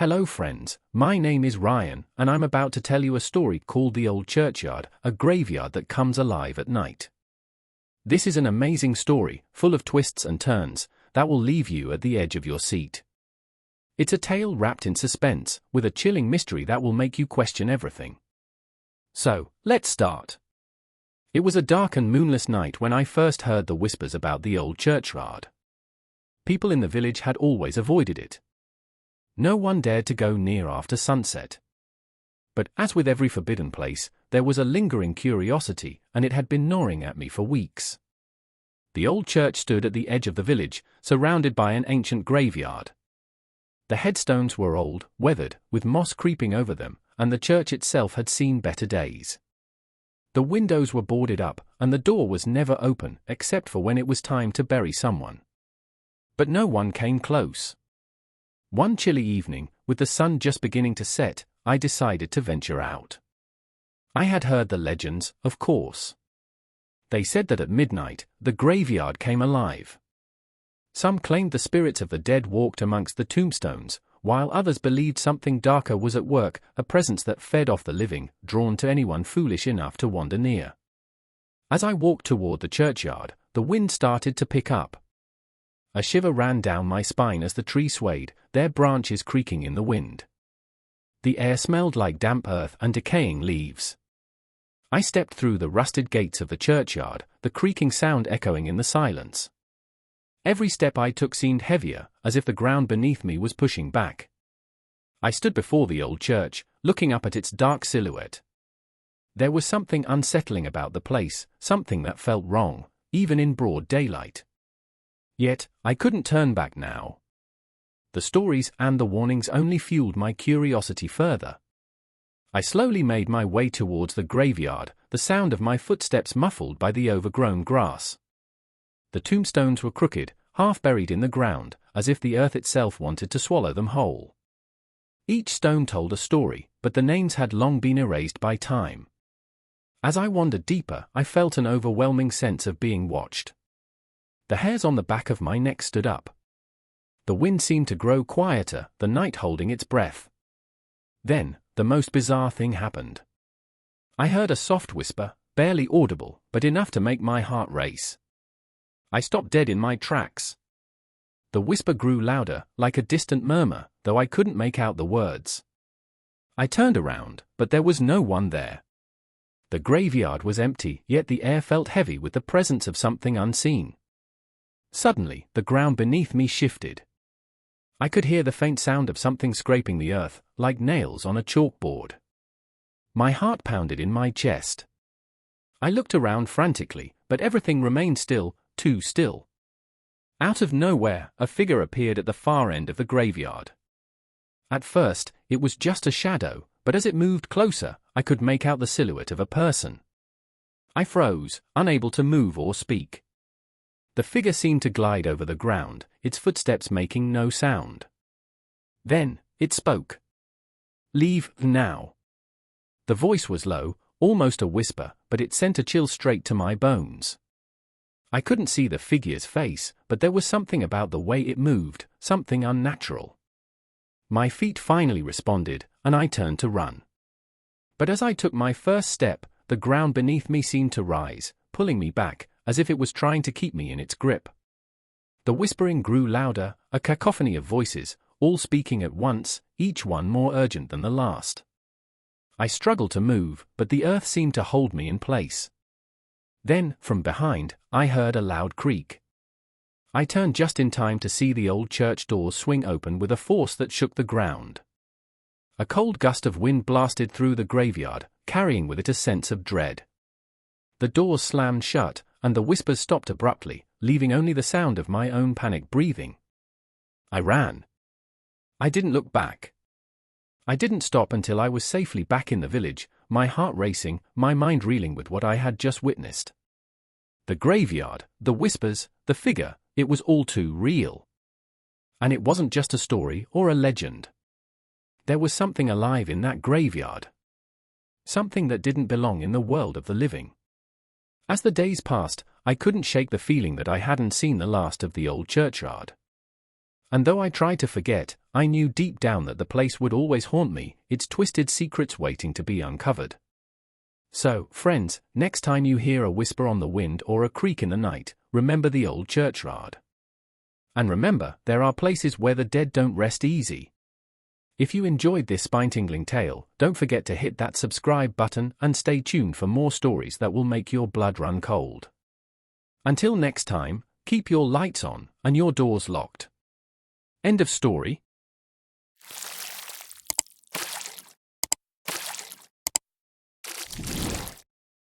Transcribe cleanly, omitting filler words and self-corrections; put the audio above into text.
Hello friends, my name is Ryan, and I'm about to tell you a story called The Old Churchyard, a graveyard that comes alive at night. This is an amazing story, full of twists and turns, that will leave you at the edge of your seat. It's a tale wrapped in suspense, with a chilling mystery that will make you question everything. So, let's start. It was a dark and moonless night when I first heard the whispers about the old churchyard. People in the village had always avoided it. No one dared to go near after sunset. But, as with every forbidden place, there was a lingering curiosity, and it had been gnawing at me for weeks. The old church stood at the edge of the village, surrounded by an ancient graveyard. The headstones were old, weathered, with moss creeping over them, and the church itself had seen better days. The windows were boarded up, and the door was never open, except for when it was time to bury someone. But no one came close. One chilly evening, with the sun just beginning to set, I decided to venture out. I had heard the legends, of course. They said that at midnight, the graveyard came alive. Some claimed the spirits of the dead walked amongst the tombstones, while others believed something darker was at work, a presence that fed off the living, drawn to anyone foolish enough to wander near. As I walked toward the churchyard, the wind started to pick up. A shiver ran down my spine as the trees swayed, their branches creaking in the wind. The air smelled like damp earth and decaying leaves. I stepped through the rusted gates of the churchyard, the creaking sound echoing in the silence. Every step I took seemed heavier, as if the ground beneath me was pushing back. I stood before the old church, looking up at its dark silhouette. There was something unsettling about the place, something that felt wrong, even in broad daylight. Yet, I couldn't turn back now. The stories and the warnings only fueled my curiosity further. I slowly made my way towards the graveyard, the sound of my footsteps muffled by the overgrown grass. The tombstones were crooked, half buried in the ground, as if the earth itself wanted to swallow them whole. Each stone told a story, but the names had long been erased by time. As I wandered deeper, I felt an overwhelming sense of being watched. The hairs on the back of my neck stood up. The wind seemed to grow quieter, the night holding its breath. Then, the most bizarre thing happened. I heard a soft whisper, barely audible, but enough to make my heart race. I stopped dead in my tracks. The whisper grew louder, like a distant murmur, though I couldn't make out the words. I turned around, but there was no one there. The graveyard was empty, yet the air felt heavy with the presence of something unseen. Suddenly, the ground beneath me shifted. I could hear the faint sound of something scraping the earth, like nails on a chalkboard. My heart pounded in my chest. I looked around frantically, but everything remained still, too still. Out of nowhere, a figure appeared at the far end of the graveyard. At first, it was just a shadow, but as it moved closer, I could make out the silhouette of a person. I froze, unable to move or speak. The figure seemed to glide over the ground, its footsteps making no sound. Then, it spoke. "Leave, now." The voice was low, almost a whisper, but it sent a chill straight to my bones. I couldn't see the figure's face, but there was something about the way it moved, something unnatural. My feet finally responded, and I turned to run. But as I took my first step, the ground beneath me seemed to rise, pulling me back, as if it was trying to keep me in its grip. The whispering grew louder, a cacophony of voices, all speaking at once, each one more urgent than the last. I struggled to move, but the earth seemed to hold me in place. Then, from behind, I heard a loud creak. I turned just in time to see the old church doors swing open with a force that shook the ground. A cold gust of wind blasted through the graveyard, carrying with it a sense of dread. The doors slammed shut, and the whispers stopped abruptly, leaving only the sound of my own panicked breathing. I ran. I didn't look back. I didn't stop until I was safely back in the village, my heart racing, my mind reeling with what I had just witnessed. The graveyard, the whispers, the figure, it was all too real. And it wasn't just a story or a legend. There was something alive in that graveyard. Something that didn't belong in the world of the living. As the days passed, I couldn't shake the feeling that I hadn't seen the last of the old churchyard. And though I tried to forget, I knew deep down that the place would always haunt me, its twisted secrets waiting to be uncovered. So, friends, next time you hear a whisper on the wind or a creak in the night, remember the old churchyard. And remember, there are places where the dead don't rest easy. If you enjoyed this spine-tingling tale, don't forget to hit that subscribe button and stay tuned for more stories that will make your blood run cold. Until next time, keep your lights on and your doors locked. End of story.